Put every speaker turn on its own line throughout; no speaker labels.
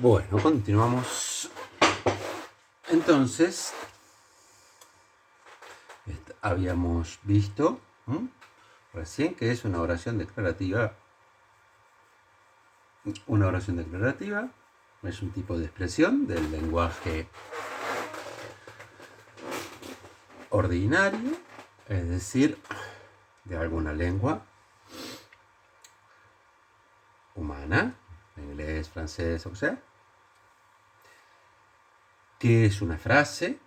Bueno, continuamos. Entonces, habíamos visto recién que es una oración declarativa. Una oración declarativa es un tipo de expresión del lenguaje ordinario, es decir, de alguna lengua humana, inglés, francés, o sea, que es una frase.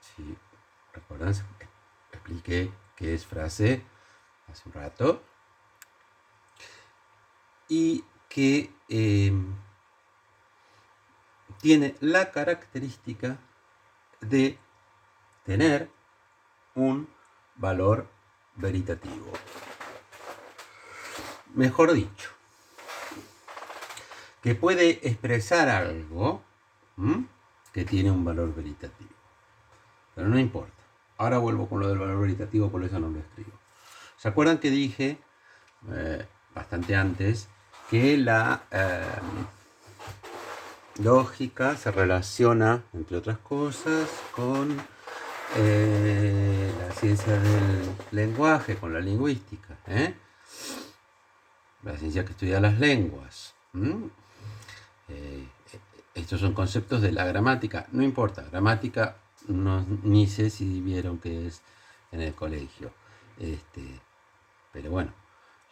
Si recuerdan, expliqué qué es frase hace un rato, y que tiene la característica de tener un valor veritativo. Mejor dicho, que puede expresar algo que tiene un valor veritativo. Pero no importa. Ahora vuelvo con lo del valor veritativo, por eso no lo escribo. ¿Se acuerdan que dije bastante antes que la lógica se relaciona, entre otras cosas, con la ciencia del lenguaje, con la lingüística, la ciencia que estudia las lenguas? Estos son conceptos de la gramática. No importa, gramática ni sé si vieron qué es en el colegio. Pero bueno,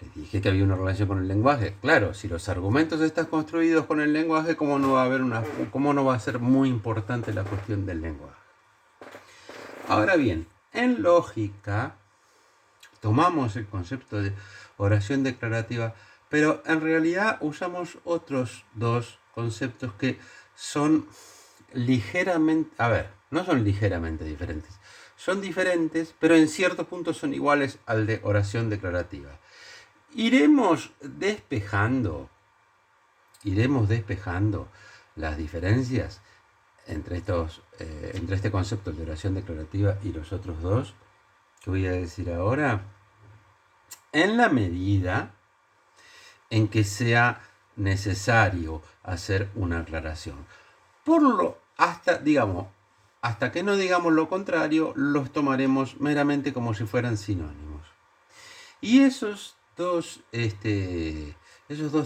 les dije que había una relación con el lenguaje. Claro, si los argumentos están construidos con el lenguaje, ¿cómo no va a ser muy importante la cuestión del lenguaje? Ahora bien, en lógica tomamos el concepto de oración declarativa, pero en realidad usamos otros dos conceptos que son ligeramente, no son ligeramente diferentes, son diferentes, pero en cierto punto son iguales al de oración declarativa. Iremos despejando las diferencias entre este concepto de oración declarativa y los otros dos que voy a decir ahora, en la medida en que sea necesario hacer una aclaración. Hasta que no digamos lo contrario, los tomaremos meramente como si fueran sinónimos. Y esos dos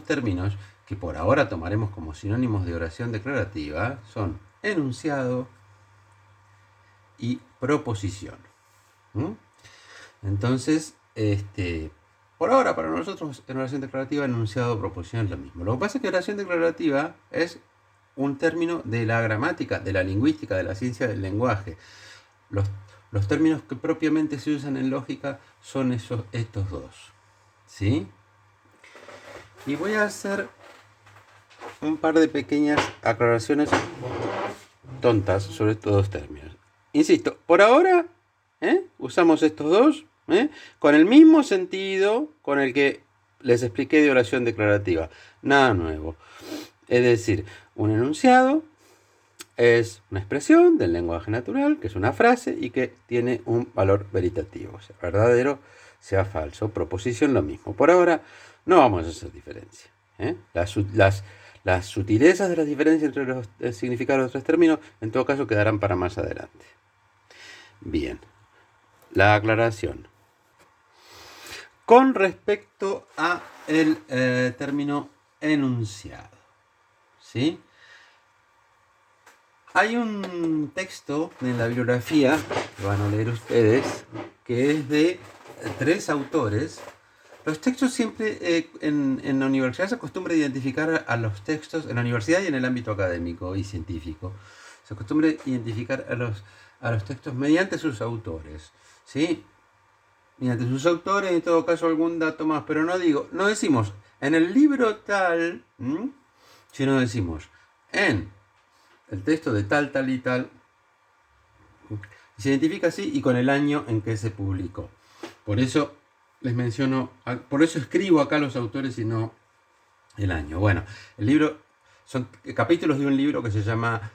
términos que por ahora tomaremos como sinónimos de oración declarativa son enunciado y proposición. Entonces, por ahora para nosotros en oración declarativa, enunciado, proposición es lo mismo. Lo que pasa es que oración declarativa es un término de la gramática, de la lingüística, de la ciencia del lenguaje. Los términos que propiamente se usan en lógica son estos dos. ¿Sí? Y voy a hacer un par de pequeñas aclaraciones tontas sobre estos dos términos. Insisto, por ahora usamos estos dos con el mismo sentido con el que les expliqué de oración declarativa. Nada nuevo. Es decir, un enunciado es una expresión del lenguaje natural, que es una frase y que tiene un valor veritativo, sea verdadero, sea falso. Proposición lo mismo. Por ahora no vamos a hacer diferencia. Las sutilezas de las diferencias entre los significados de los tres términos, en todo caso, quedarán para más adelante. Bien, la aclaración. Con respecto a el término enunciado, ¿sí? Hay un texto en la bibliografía que van a leer ustedes, que es de 3 autores. Los textos siempre en la universidad se acostumbra a identificar a los textos, en la universidad y en el ámbito académico y científico, se acostumbra a identificar a los textos mediante sus autores, ¿sí? Mediante sus autores, en todo caso algún dato más, pero no decimos en el libro tal, sino decimos en el texto de tal, tal y tal. Se identifica así y con el año en que se publicó. Por eso les menciono, por eso escribo acá los autores y no el año. Bueno, el libro son capítulos de un libro que se llama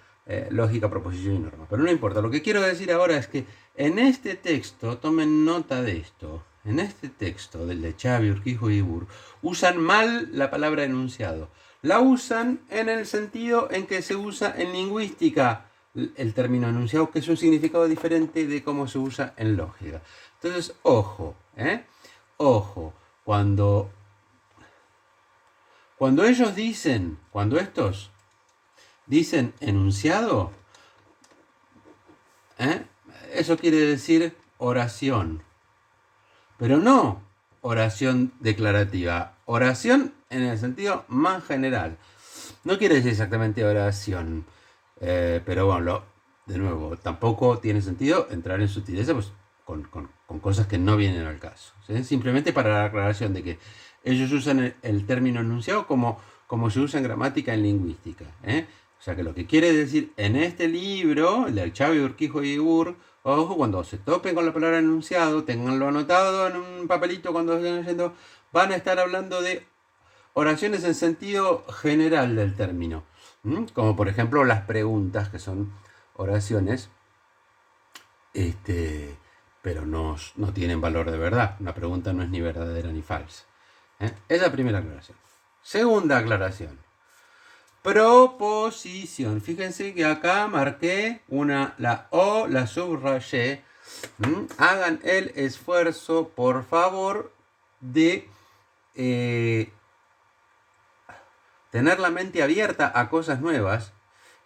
Lógica, Proposición y Norma. Pero no importa, lo que quiero decir ahora es que en este texto, tomen nota de esto, en este texto del de Xavi, Urquijo y Ibur, usan mal la palabra enunciado. la usan en el sentido en que se usa en lingüística el término enunciado, que es un significado diferente de cómo se usa en lógica. Entonces, ojo, ojo, cuando ellos dicen, cuando estos dicen enunciado, eso quiere decir oración, pero no oración declarativa, oración en el sentido más general. No quiere decir exactamente oración, pero bueno, de nuevo, tampoco tiene sentido entrar en sutileza pues, con cosas que no vienen al caso. ¿Sí? Simplemente para la aclaración de que ellos usan el término enunciado como se usa en gramática en lingüística. O sea que lo que quiere decir en este libro, el de Xavi Urquijo y Ur, ojo, cuando se topen con la palabra enunciado, tenganlo anotado en un papelito cuando estén leyendo, van a estar hablando de oraciones en sentido general del término. Como por ejemplo las preguntas, que son oraciones, pero no tienen valor de verdad. Una pregunta no es ni verdadera ni falsa. Esa es la primera aclaración. Segunda aclaración. Proposición. Fíjense que acá marqué la O, la subrayé. Hagan el esfuerzo, por favor, de tener la mente abierta a cosas nuevas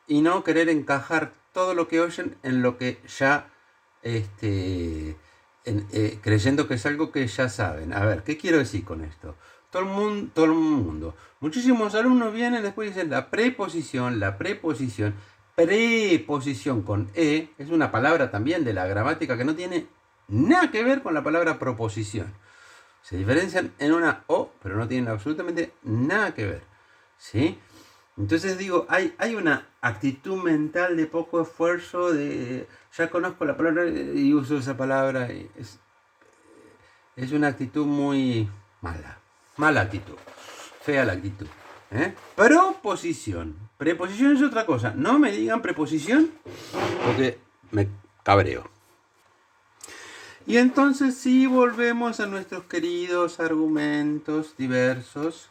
y no querer encajar todo lo que oyen en lo que ya, creyendo que es algo que ya saben. A ver, ¿qué quiero decir con esto? Todo el mundo. Muchísimos alumnos vienen después y dicen la preposición con E, es una palabra también de la gramática que no tiene nada que ver con la palabra proposición. Se diferencian en una O, pero no tienen absolutamente nada que ver. ¿Sí? Entonces digo, hay una actitud mental de poco esfuerzo, ya conozco la palabra y uso esa palabra. Es una actitud muy mala actitud, fea la actitud. Proposición. Preposición es otra cosa. No me digan preposición porque me cabreo. Y entonces sí volvemos a nuestros queridos argumentos diversos.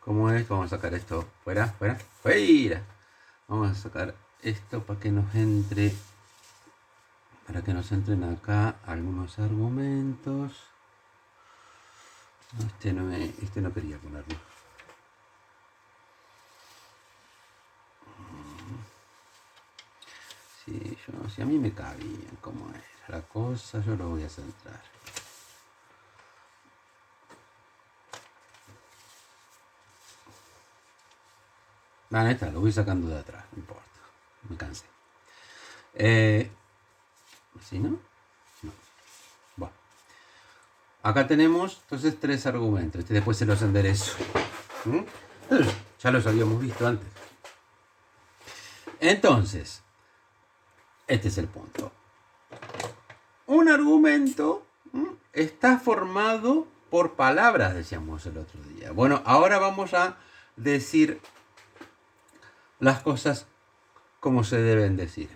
¿Cómo es? Vamos a sacar esto fuera. Vamos a sacar esto para que nos entren acá algunos argumentos. Este no quería ponerlo. Si a mí me cabían cómo era la cosa, yo lo voy a centrar. Ahí está, lo voy sacando de atrás, no importa. Me cansé. ¿Sí, no? No. Bueno. Acá tenemos entonces 3 argumentos. Después se los enderezo. Ya los habíamos visto antes. Entonces, este es el punto. Un argumento está formado por palabras, decíamos el otro día. Bueno, ahora vamos a decir las cosas como se deben decir.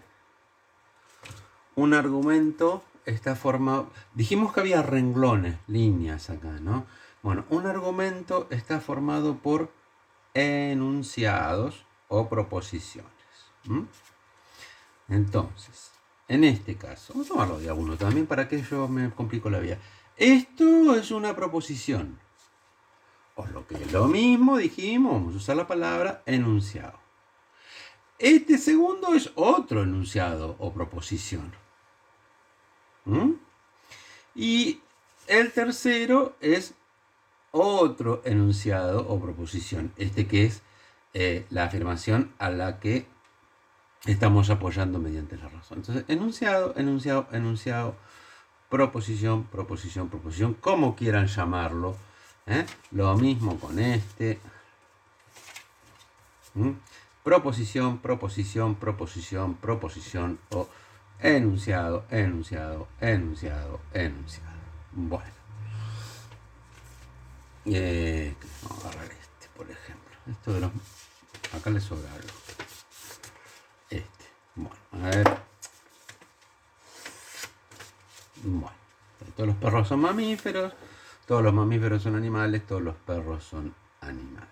Un argumento está formado... Dijimos que había renglones, líneas acá, ¿no? Bueno, un argumento está formado por enunciados o proposiciones. Entonces, en este caso, vamos a tomarlo de a uno también para que yo me complico la vida. Esto es una proposición. O lo que es lo mismo, dijimos, vamos a usar la palabra enunciado. Este segundo es otro enunciado o proposición. Y el tercero es otro enunciado o proposición. Este que es la afirmación a la que estamos apoyando mediante la razón. Entonces, enunciado, proposición, como quieran llamarlo. Lo mismo con este. Proposición o enunciado. Bueno. Vamos a agarrar este, por ejemplo. Esto de los... Acá le sobra algo. Bueno, a ver. Bueno, todos los perros son mamíferos, todos los mamíferos son animales, todos los perros son animales.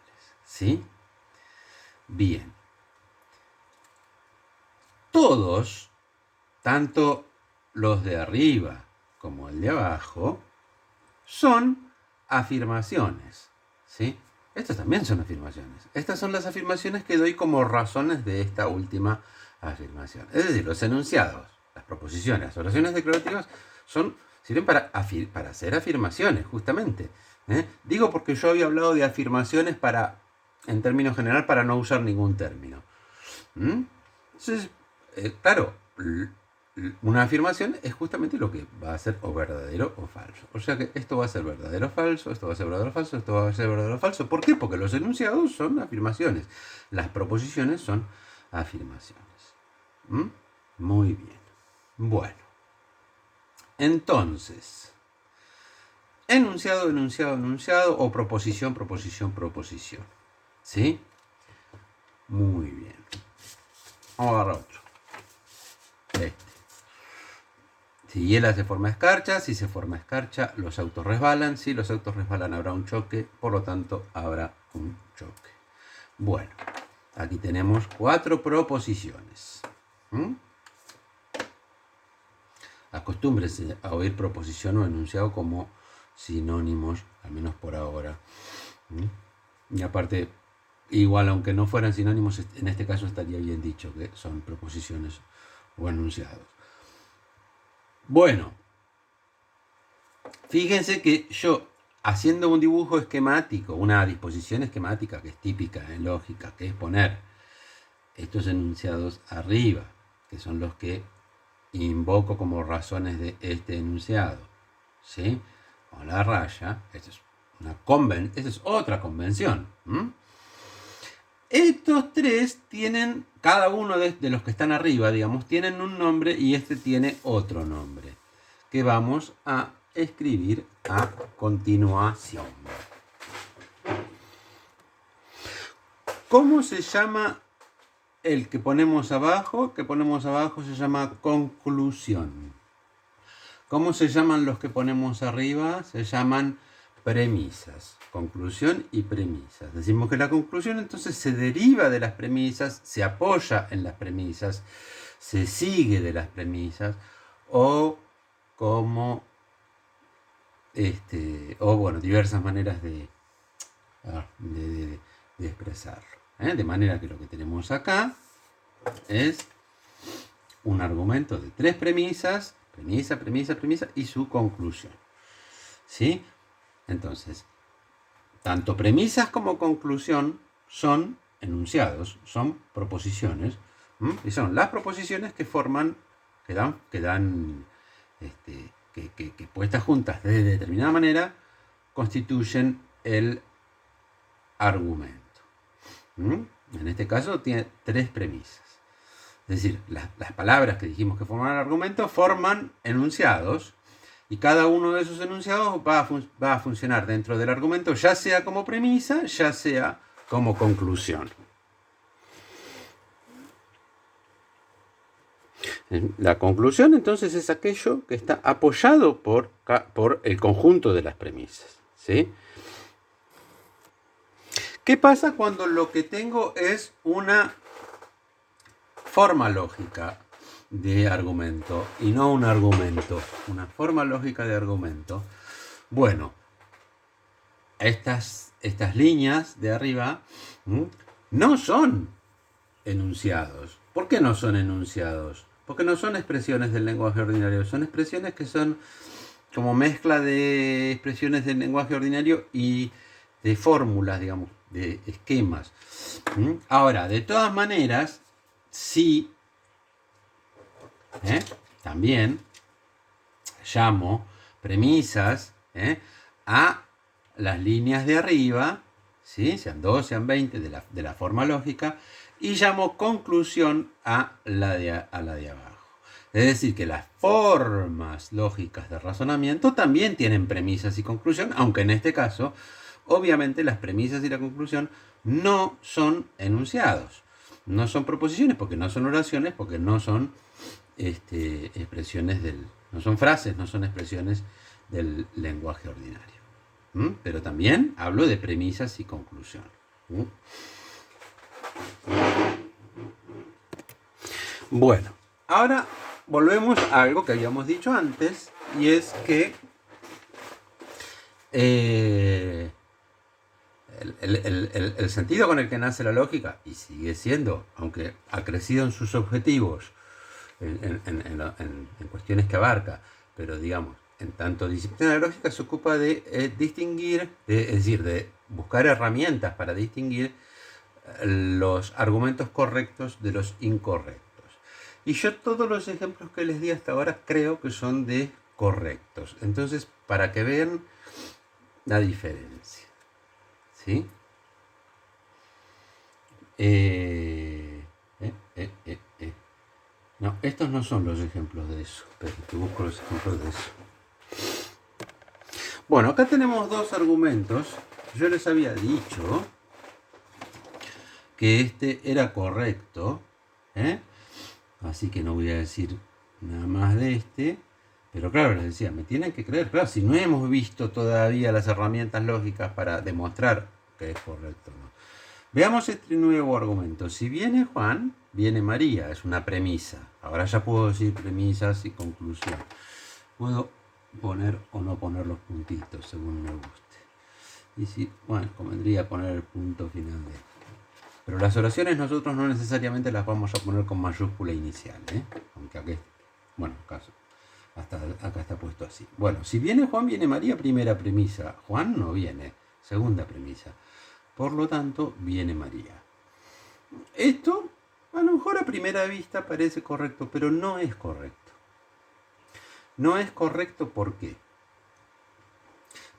¿Sí? Bien. Todos, tanto los de arriba como el de abajo, son afirmaciones. ¿Sí? Estas también son afirmaciones. Estas son las afirmaciones que doy como razones de esta última afirmación. Es decir, los enunciados, las proposiciones, las oraciones declarativas sirven para hacer afirmaciones, justamente. Digo porque yo había hablado de afirmaciones en términos general, para no usar ningún término. Entonces, claro, una afirmación es justamente lo que va a ser o verdadero o falso. O sea que esto va a ser verdadero o falso, esto va a ser verdadero o falso, esto va a ser verdadero o falso. ¿Por qué? Porque los enunciados son afirmaciones. Las proposiciones son afirmaciones. Muy bien. Bueno. Entonces, enunciado, enunciado, enunciado, o proposición, proposición, proposición. ¿Sí? Muy bien. Vamos a agarrar otro. Si hiela se forma escarcha, si se forma escarcha los autos resbalan, si los autos resbalan habrá un choque, por lo tanto habrá un choque. Bueno, aquí tenemos 4 proposiciones. Acostúmbrese a oír proposición o enunciado como sinónimos, al menos por ahora. Y aparte, igual aunque no fueran sinónimos, en este caso estaría bien dicho que son proposiciones o enunciados. Bueno, fíjense que yo, haciendo un dibujo esquemático, una disposición esquemática que es típica en lógica, que es poner estos enunciados arriba, que son los que invoco como razones de este enunciado, ¿sí? Con la raya, esta es otra convención. Estos 3 tienen, cada uno de los que están arriba, digamos, tienen un nombre y este tiene otro nombre, que vamos a escribir a continuación. ¿Cómo se llama el que ponemos abajo? Que ponemos abajo se llama conclusión. ¿Cómo se llaman los que ponemos arriba? Se llaman premisas. Conclusión y premisas. Decimos que la conclusión entonces se deriva de las premisas, se apoya en las premisas, se sigue de las premisas, o como diversas maneras de expresarlo. De manera que lo que tenemos acá es un argumento de 3 premisas, premisa, premisa, premisa y su conclusión. ¿Sí? Entonces, tanto premisas como conclusión son enunciados, son proposiciones, y son las proposiciones que forman, que puestas juntas de determinada manera, constituyen el argumento. En este caso tiene 3 premisas. Es decir, las palabras que dijimos que forman el argumento forman enunciados, y cada uno de esos enunciados va a funcionar dentro del argumento, ya sea como premisa, ya sea como conclusión. La conclusión entonces es aquello que está apoyado por el conjunto de las premisas. ¿Sí? ¿Qué pasa cuando lo que tengo es una forma lógica de argumento y no un argumento? Una forma lógica de argumento. Bueno, estas líneas de arriba no son enunciados. ¿Por qué no son enunciados? Porque no son expresiones del lenguaje ordinario, son expresiones que son como mezcla de expresiones del lenguaje ordinario y de fórmulas, digamos, de esquemas. Ahora, de todas maneras, sí, también llamo premisas a las líneas de arriba, ¿sí? Sean 2, sean 20, de la forma lógica, y llamo conclusión a la de abajo. Es decir, que las formas lógicas de razonamiento también tienen premisas y conclusión, aunque en este caso, obviamente, las premisas y la conclusión no son enunciados, no son proposiciones, porque no son oraciones, porque no son expresiones no son frases, no son expresiones del lenguaje ordinario. Pero también hablo de premisas y conclusión. ¿Mm? Bueno, ahora volvemos a algo que habíamos dicho antes, y es que el sentido con el que nace la lógica, y sigue siendo, aunque ha crecido en sus objetivos, en cuestiones que abarca, pero digamos, en tanto disciplina de la lógica se ocupa de distinguir, es decir, de buscar herramientas para distinguir los argumentos correctos de los incorrectos. Y yo todos los ejemplos que les di hasta ahora creo que son de correctos. Entonces, para que vean la diferencia. ¿Sí? No, estos no son los ejemplos de eso. Pero te busco los ejemplos de eso. Bueno, acá tenemos dos argumentos. Yo les había dicho que este era correcto. Así que no voy a decir nada más de este. Pero claro, les decía, me tienen que creer. Claro, si no hemos visto todavía las herramientas lógicas para demostrar que es correcto, ¿no? Veamos este nuevo argumento. Si viene Juan, viene María. Es una premisa. Ahora ya puedo decir premisas y conclusión. Puedo poner o no poner los puntitos según me guste. Y si, bueno, convendría poner el punto final de esto. Pero las oraciones nosotros no necesariamente las vamos a poner con mayúscula inicial, aunque aquí, bueno, caso, hasta acá está puesto así. Bueno, si viene Juan, viene María, primera premisa. Juan no viene, segunda premisa. Por lo tanto, viene María. Esto, a lo mejor a primera vista parece correcto, pero no es correcto. No es correcto, ¿por qué?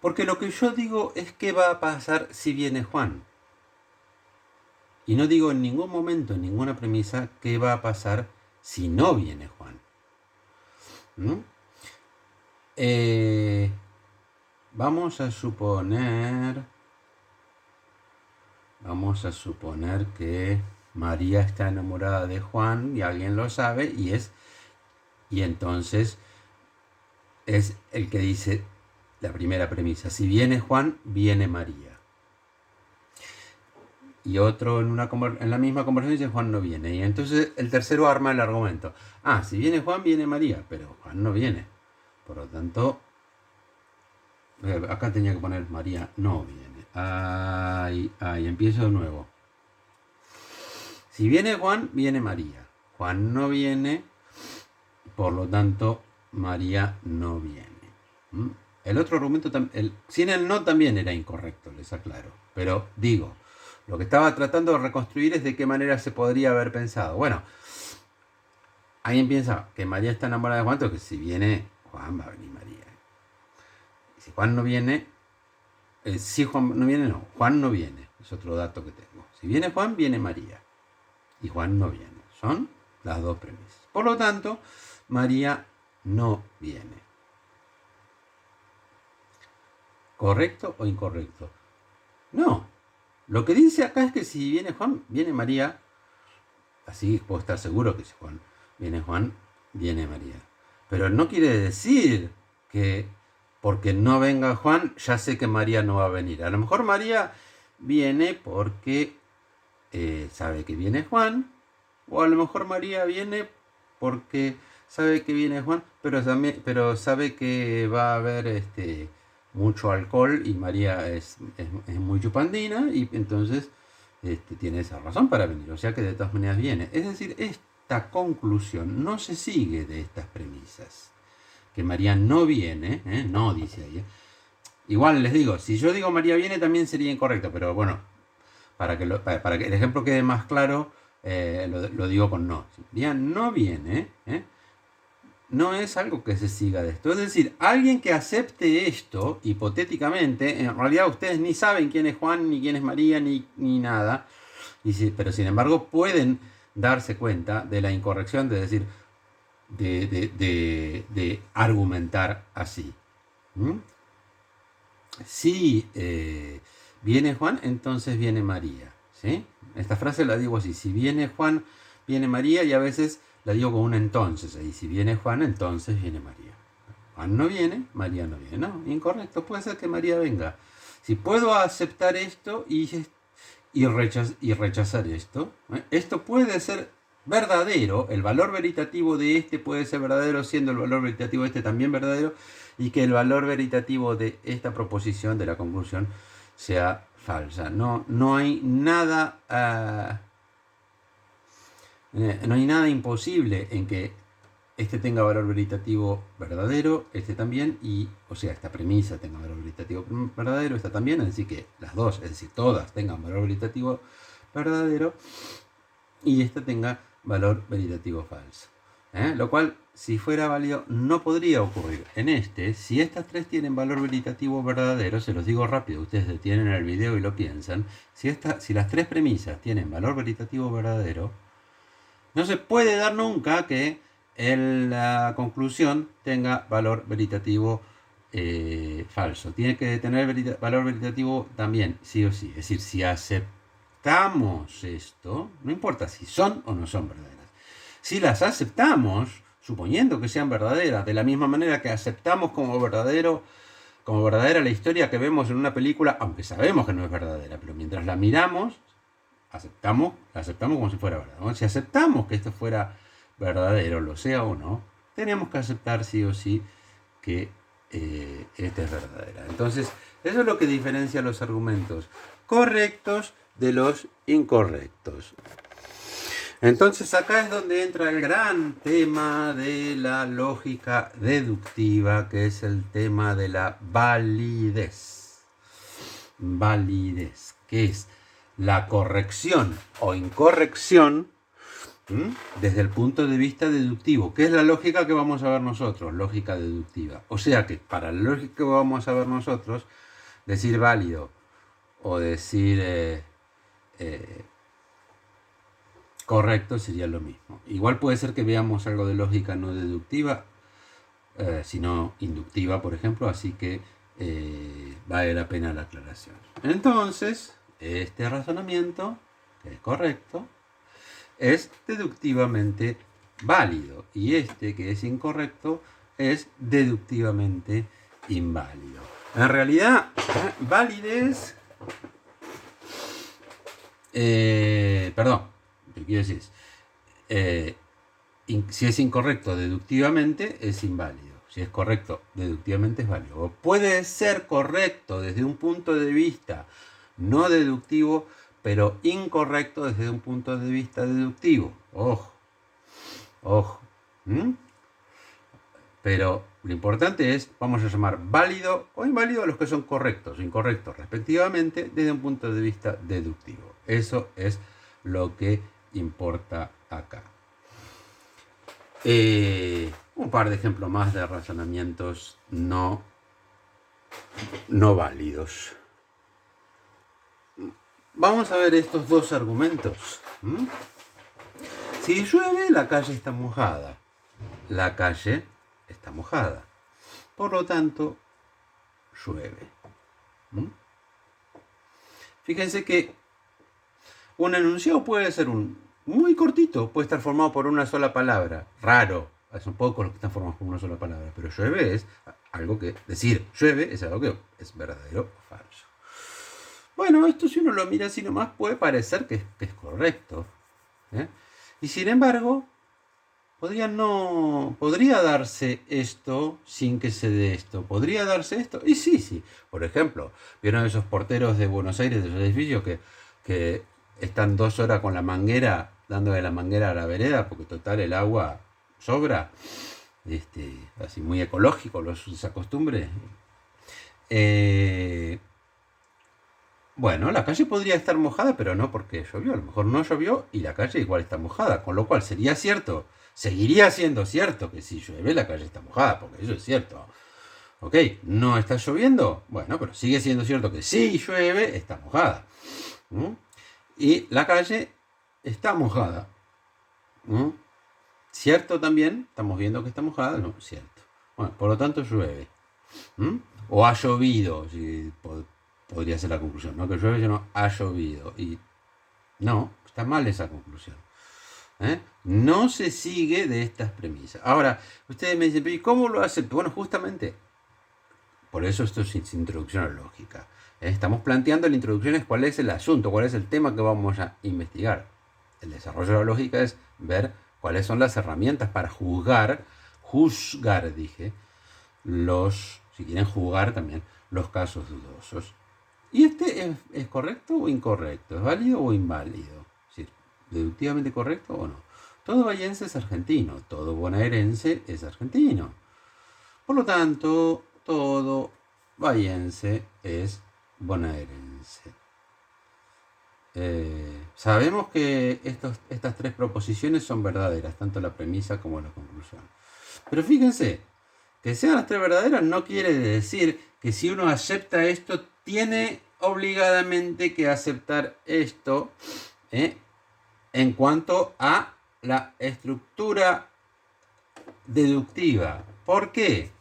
Porque lo que yo digo es qué va a pasar si viene Juan. Y no digo en ningún momento, en ninguna premisa, qué va a pasar si no viene Juan. Vamos a suponer que María está enamorada de Juan y alguien lo sabe y entonces es el que dice la primera premisa. Si viene Juan, viene María. Y otro en la misma conversación dice Juan no viene. Y entonces el tercero arma el argumento. Si viene Juan, viene María, pero Juan no viene. Por lo tanto, acá tenía que poner María no viene. Empiezo de nuevo. Si viene Juan, viene María. Juan no viene, por lo tanto, María no viene. El otro argumento, sin el no también era incorrecto, les aclaro. Pero digo, lo que estaba tratando de reconstruir es de qué manera se podría haber pensado. Bueno, alguien piensa que María está enamorada de Juan, entonces que si viene Juan va a venir María. Y si Juan no viene, si Juan no viene, no, Juan no viene. Es otro dato que tengo. Si viene Juan, viene María. Y Juan no viene. Son las dos premisas. Por lo tanto, María no viene. ¿Correcto o incorrecto? No. Lo que dice acá es que si viene Juan, viene María. Así puedo estar seguro que si Juan, viene María. Pero no quiere decir que porque no venga Juan, ya sé que María no va a venir. A lo mejor María viene porque sabe que viene Juan, o a lo mejor María viene porque sabe que viene Juan, pero sabe que va a haber mucho alcohol y María es muy chupandina y entonces tiene esa razón para venir, o sea que de todas maneras viene. Es decir, esta conclusión no se sigue de estas premisas. Que María no viene, no dice ahí. Igual les digo, si yo digo María viene también sería incorrecto, pero bueno, para que el ejemplo quede más claro, lo digo con no. Si María no viene, no es algo que se siga de esto. Es decir, alguien que acepte esto, hipotéticamente, en realidad ustedes ni saben quién es Juan, ni quién es María, ni nada, pero sin embargo pueden darse cuenta de la incorrección de decir, de argumentar así. Si viene Juan, entonces viene María. ¿Sí? Esta frase la digo así, si viene Juan, viene María, y a veces la digo con un entonces. Ahí, si viene Juan, entonces viene María. Juan no viene, María no viene. No, incorrecto, puede ser que María venga. Si puedo aceptar esto y y rechazar esto. Esto puede ser verdadero, el valor veritativo de este puede ser verdadero, siendo el valor veritativo de este también verdadero, y que el valor veritativo de esta proposición, de la conclusión, sea falsa. No hay nada... no hay nada imposible en que este tenga valor veritativo verdadero, este también, y, o sea, esta premisa tenga valor veritativo verdadero, esta también, es decir, que las dos, es decir, todas tengan valor veritativo verdadero, y esta tenga valor veritativo falso. Lo cual, si fuera válido, no podría ocurrir. En este, si estas tres tienen valor veritativo verdadero, se los digo rápido, ustedes detienen el video y lo piensan, si las tres premisas tienen valor veritativo verdadero, no se puede dar nunca que la conclusión tenga valor veritativo falso. Tiene que tener valor veritativo también, sí o sí. Es decir, si aceptamos esto, no importa si son o no son verdaderas. Si las aceptamos, suponiendo que sean verdaderas, de la misma manera que aceptamos como verdadera la historia que vemos en una película, aunque sabemos que no es verdadera, pero mientras la miramos, la aceptamos como si fuera verdad, ¿no? Si aceptamos que esto fuera verdadero, lo sea o no, tenemos que aceptar sí o sí que esta es verdadera. Entonces, eso es lo que diferencia los argumentos correctos de los incorrectos. Entonces, acá es donde entra el gran tema de la lógica deductiva, que es el tema de la validez. Validez, que es la corrección o incorrección desde el punto de vista deductivo, que es la lógica que vamos a ver nosotros, lógica deductiva. O sea que para la lógica que vamos a ver nosotros, decir válido o decir correcto sería lo mismo. Igual puede ser que veamos algo de lógica no deductiva, sino inductiva, por ejemplo, así que vale la pena la aclaración. Entonces, este razonamiento, que es correcto, es deductivamente válido, y este, que es incorrecto, es deductivamente inválido. En realidad, validez... perdón, ¿qué quiero decir? Si es incorrecto deductivamente, es inválido. Si es correcto deductivamente, es válido. O puede ser correcto desde un punto de vista no deductivo, pero incorrecto desde un punto de vista deductivo. Ojo, ojo. Pero lo importante es, vamos a llamar válido o inválido a los que son correctos o incorrectos respectivamente desde un punto de vista deductivo. Eso es lo que importa acá. Un par de ejemplos más de razonamientos no válidos. Vamos a ver estos dos argumentos. Si llueve, la calle está mojada. La calle está mojada. Por lo tanto, llueve. Fíjense que un enunciado puede ser muy cortito, puede estar formado por una sola palabra. Raro, son pocos los que están formados por una sola palabra, pero llueve es algo que... Decir llueve es algo que es verdadero o falso. Bueno, esto si uno lo mira así nomás puede parecer que es correcto. Y sin embargo, podría darse esto sin que se dé esto. ¿Podría darse esto? Y sí. Por ejemplo, ¿vieron esos porteros de Buenos Aires, de esos edificios que están 2 horas con la manguera, dándole la manguera a la vereda, porque total el agua sobra? Así muy ecológico esa costumbre. Bueno, la calle podría estar mojada, pero no porque llovió. A lo mejor no llovió y la calle igual está mojada. Con lo cual sería cierto, seguiría siendo cierto que si llueve la calle está mojada, porque eso es cierto. ¿Ok? ¿No está lloviendo? Bueno, pero sigue siendo cierto que si llueve está mojada. Y la calle está mojada. ¿Cierto también? Estamos viendo que está mojada. No, cierto. Bueno, por lo tanto llueve. O ha llovido, si podría ser la conclusión, ¿no? Que llueve, no ha llovido. Y no, está mal esa conclusión. No se sigue de estas premisas. Ahora, ustedes me dicen, ¿y cómo lo acepto? Bueno, justamente, por eso esto es introducción a la lógica. Estamos planteando la introducción es cuál es el asunto, cuál es el tema que vamos a investigar. El desarrollo de la lógica es ver cuáles son las herramientas para juzgar, dije, si quieren juzgar también, los casos dudosos. ¿Y es correcto o incorrecto? ¿Es válido o inválido? ¿Es decir, deductivamente correcto o no? Todo bahiense es argentino, todo bonaerense es argentino. Por lo tanto, todo bahiense es bonaerense. Sabemos que estas tres proposiciones son verdaderas, tanto la premisa como la conclusión. Pero fíjense, que sean las tres verdaderas no quiere decir que si uno acepta esto, tiene obligadamente que aceptar esto en cuanto a la estructura deductiva. ¿Por qué?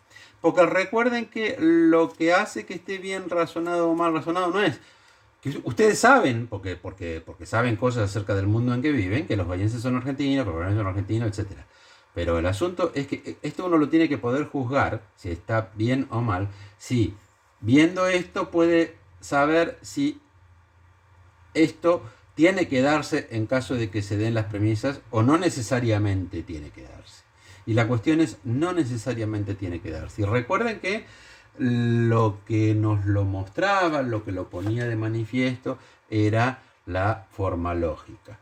Porque recuerden que lo que hace que esté bien razonado o mal razonado no es que ustedes saben, porque saben cosas acerca del mundo en que viven, que los bahienses son argentinos, que los bonaerenses son argentinos, etc. Pero el asunto es que esto uno lo tiene que poder juzgar, si está bien o mal, si viendo esto puede saber si esto tiene que darse en caso de que se den las premisas o no necesariamente tiene que darse. Y la cuestión es, no necesariamente tiene que darse. Y recuerden que lo que nos lo mostraba, lo que lo ponía de manifiesto, era la forma lógica.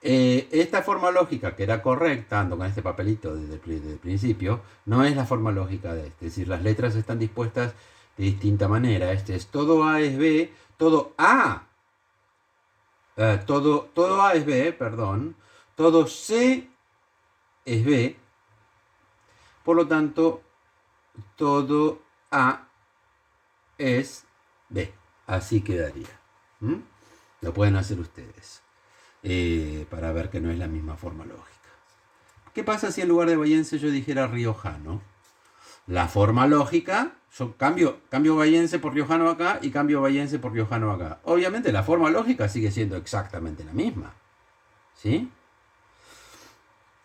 Esta forma lógica, que era correcta, ando con este papelito desde el principio, no es la forma lógica de este. Es decir, las letras están dispuestas de distinta manera. Este es todo A es B, todo A es B, perdón, todo C es B, por lo tanto, todo A es B. Así quedaría. Lo pueden hacer ustedes para ver que no es la misma forma lógica. ¿Qué pasa si en lugar de bahiense yo dijera riojano? La forma lógica, yo cambio bahiense por riojano acá y cambio bahiense por riojano acá. Obviamente la forma lógica sigue siendo exactamente la misma. ¿Sí?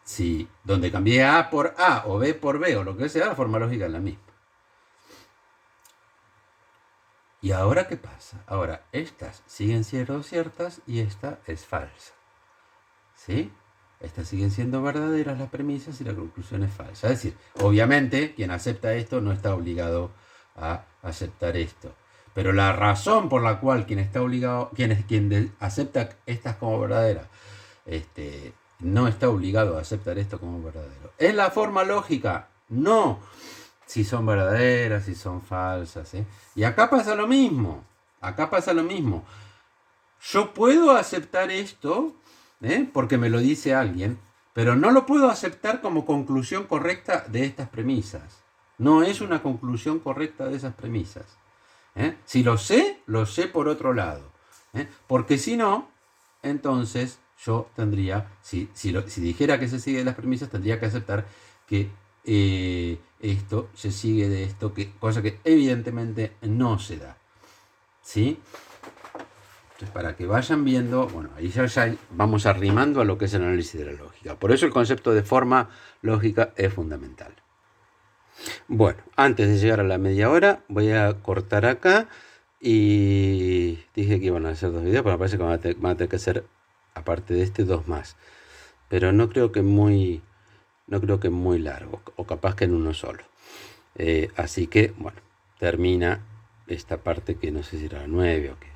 Si donde cambié A por A o B por B o lo que sea, la forma lógica es la misma. ¿Y ahora qué pasa? Ahora, estas siguen siendo ciertas y esta es falsa. ¿Sí? Estas siguen siendo verdaderas las premisas y la conclusión es falsa. Es decir, obviamente, quien acepta esto no está obligado a aceptar esto. Pero la razón por la cual quien acepta estas como verdaderas, no está obligado a aceptar esto como verdadero. ¿Es la forma lógica? No. Si son verdaderas, si son falsas. Y acá pasa lo mismo. Yo puedo aceptar esto porque me lo dice alguien, pero no lo puedo aceptar como conclusión correcta de estas premisas. No es una conclusión correcta de esas premisas. Si lo sé por otro lado. Porque si no, entonces yo tendría, si dijera que se sigue las premisas, tendría que aceptar que esto se sigue de esto, cosa que evidentemente no se da. ¿Sí? Entonces, para que vayan viendo, bueno, ahí ya vamos arrimando a lo que es el análisis de la lógica. Por eso el concepto de forma lógica es fundamental. Bueno, antes de llegar a la media hora, voy a cortar acá y dije que iban a hacer 2 videos, pero me parece que van a tener que hacer, aparte de este, 2 más. Pero no creo que muy largo, o capaz que en uno solo. Así que, bueno, termina esta parte que no sé si era la 9 o qué.